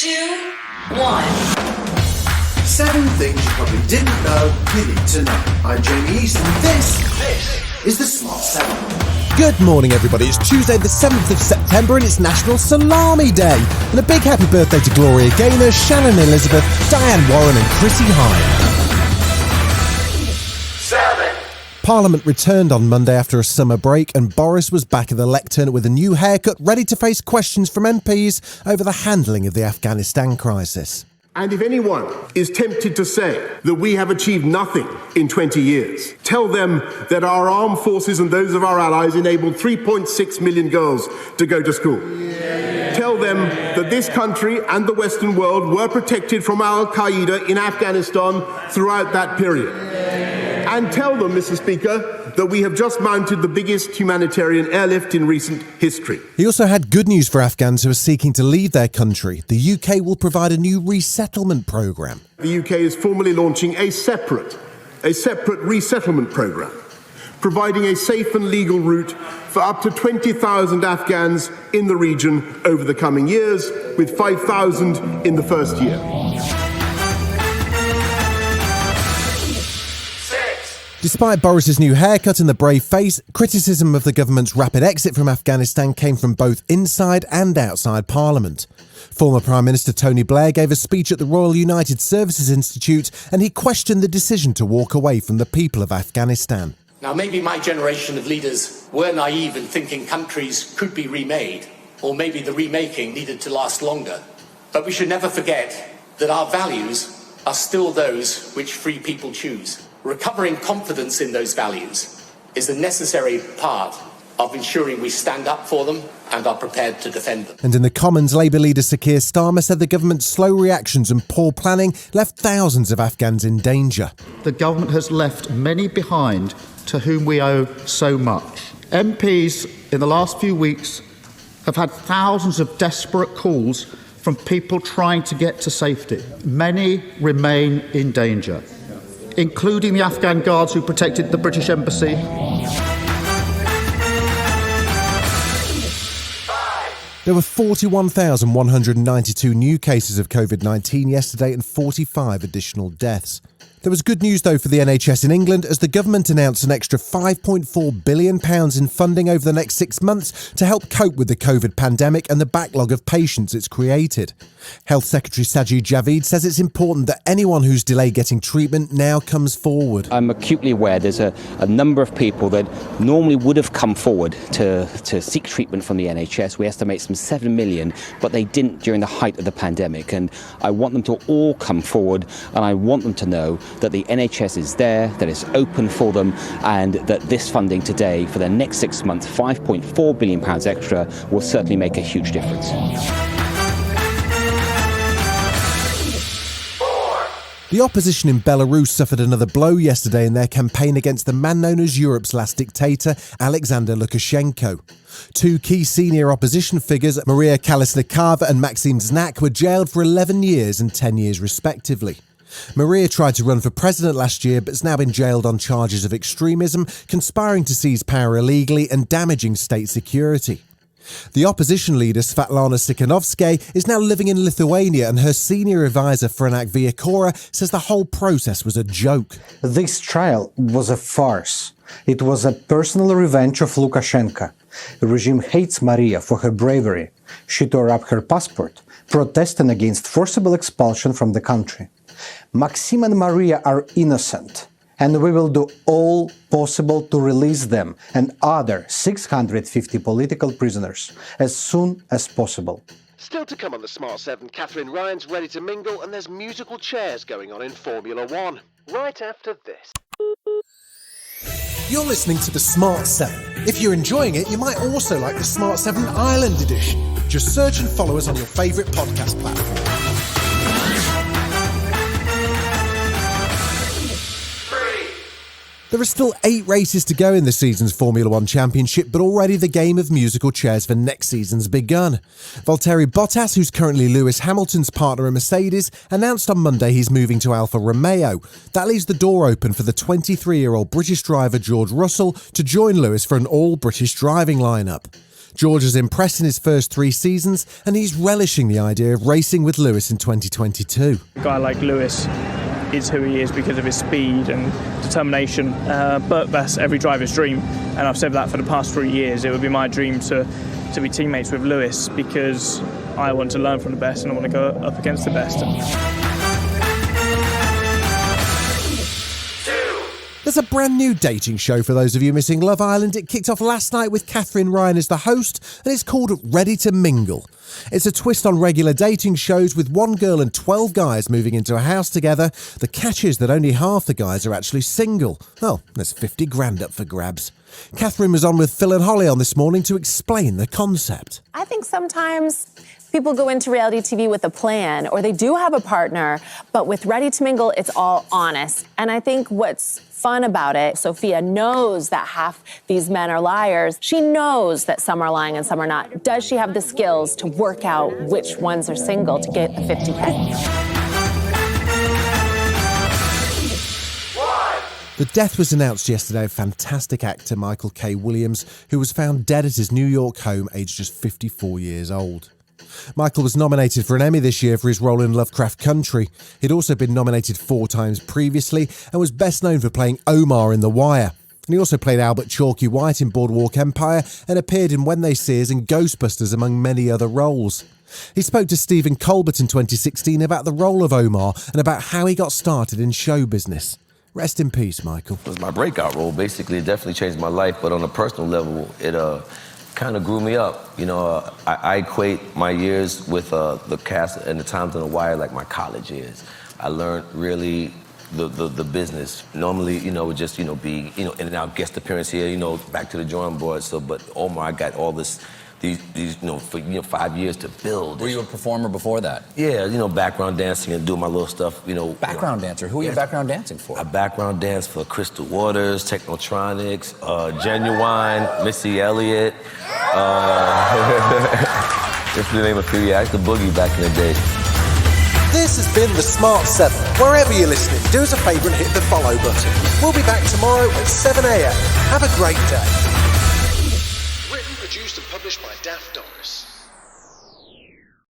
2, 1. 7 things you probably didn't know you need to know. I'm Jamie East, and this is the Smart 7. Good morning, everybody. It's Tuesday, the 7th of September, and it's National Salami Day. And a big happy birthday to Gloria Gaynor, Shannon Elizabeth, Diane Warren, and Chrissy Hine. 7. Parliament returned on Monday after a summer break, and Boris was back at the lectern with a new haircut, ready to face questions from MPs over the handling of the Afghanistan crisis. And if anyone is tempted to say that we have achieved nothing in 20 years, tell them that our armed forces and those of our allies enabled 3.6 million girls to go to school. Tell them that this country and the Western world were protected from Al-Qaeda in Afghanistan throughout that period. And tell them, Mr. Speaker, that we have just mounted the biggest humanitarian airlift in recent history. He also had good news for Afghans who are seeking to leave their country. The UK will provide a new resettlement programme. The UK is formally launching a separate resettlement programme, providing a safe and legal route for up to 20,000 Afghans in the region over the coming years, with 5,000 in the first year. Despite Boris's new haircut and the brave face, criticism of the government's rapid exit from Afghanistan came from both inside and outside Parliament. Former Prime Minister Tony Blair gave a speech at the Royal United Services Institute, and he questioned the decision to walk away from the people of Afghanistan. Now, maybe my generation of leaders were naive in thinking countries could be remade, or maybe the remaking needed to last longer. But we should never forget that our values are still those which free people choose. Recovering confidence in those values is a necessary part of ensuring we stand up for them and are prepared to defend them. And in the Commons, Labour leader Sir Keir Starmer said the government's slow reactions and poor planning left thousands of Afghans in danger. The government has left many behind to whom we owe so much. MPs in the last few weeks have had thousands of desperate calls from people trying to get to safety. Many remain in danger, including the Afghan guards who protected the British embassy. There were 41,192 new cases of COVID-19 yesterday and 45 additional deaths. There was good news, though, for the NHS in England, as the government announced an extra £5.4 billion in funding over the next 6 months to help cope with the COVID pandemic and the backlog of patients it's created. Health Secretary Sajid Javid says it's important that anyone who's delayed getting treatment now comes forward. I'm acutely aware there's a number of people that normally would have come forward to seek treatment from the NHS. We estimate some 7 million, but they didn't during the height of the pandemic. And I want them to all come forward, and I want them to know that the NHS is there, that it's open for them, and that this funding today for the next 6 months, £5.4 billion extra, will certainly make a huge difference. The opposition in Belarus suffered another blow yesterday in their campaign against the man known as Europe's last dictator, Alexander Lukashenko. 2 key senior opposition figures, Maria Kalesnikava and Maxim Znak, were jailed for 11 years and 10 years respectively. Maria tried to run for president last year, but has now been jailed on charges of extremism, conspiring to seize power illegally and damaging state security. The opposition leader, Svetlana Tsikhanovskaya, is now living in Lithuania, and her senior advisor, Franak Viakora, says the whole process was a joke. This trial was a farce. It was a personal revenge of Lukashenko. The regime hates Maria for her bravery. She tore up her passport, protesting against forcible expulsion from the country. Maxim and Maria are innocent, and we will do all possible to release them and other 650 political prisoners as soon as possible. Still to come on the Smart 7, Catherine Ryan's ready to mingle, and there's musical chairs going on in Formula 1. Right after this. You're listening to the Smart 7. If you're enjoying it, you might also like the Smart 7 Ireland edition. Just search and follow us on your favourite podcast platform. There are still 8 races to go in this season's Formula 1 Championship, but already the game of musical chairs for next season's begun. Valtteri Bottas, who's currently Lewis Hamilton's partner at Mercedes, announced on Monday he's moving to Alfa Romeo. That leaves the door open for the 23-year-old British driver George Russell to join Lewis for an all-British driving lineup. George has impressed in his first 3 seasons, and he's relishing the idea of racing with Lewis in 2022. A guy like Lewis is who he is because of his speed and determination, but that's every driver's dream, and I've said that for the past 3 years. It would be my dream to be teammates with Lewis because I want to learn from the best and I want to go up against the best. There's a brand new dating show for those of you missing Love Island. It kicked off last night with Katherine Ryan as the host, and it's called Ready to Mingle. It's a twist on regular dating shows with one girl and 12 guys moving into a house together. The catch is that only half the guys are actually single. Oh, there's 50 grand up for grabs. Katherine was on with Phil and Holly on This Morning to explain the concept. I think sometimes people go into reality TV with a plan, or they do have a partner, but with Ready to Mingle, it's all honest. And I think what's fun about it, Sophia knows that half these men are liars. She knows that some are lying and some are not. Does she have the skills to work out which ones are single to get the 50K? The death was announced yesterday of fantastic actor Michael K. Williams, who was found dead at his New York home, aged just 54 years old. Michael was nominated for an Emmy this year for his role in Lovecraft Country. He'd also been nominated 4 times previously and was best known for playing Omar in The Wire. And he also played Albert Chalky White in Boardwalk Empire and appeared in When They See Us and Ghostbusters, among many other roles. He spoke to Stephen Colbert in 2016 about the role of Omar and about how he got started in show business. Rest in peace, Michael. It was my breakout role. Basically, it definitely changed my life, but on a personal level, it kind of grew me up. You know, I equate my years with the cast and the times on The Wire like my college years. I learned really the business. Normally, you know, it would just, you know, be, you know, in and out guest appearance here, you know, back to the drawing board. So, but Omar, I got all this, these, you know, for 5 years to build. Were you a performer before that? Yeah, you know, background dancing and doing my little stuff, you know. Background dancer? Who are you background dancing for? I background dance for Crystal Waters, Technotronics, Genuine, Missy Elliott. Just to name a few. Yeah, I used to boogie back in the day. This has been The Smart 7. Wherever you're listening, do us a favour and hit the follow button. We'll be back tomorrow at 7 a.m. Have a great day. Written, produced and published by Daft Doris.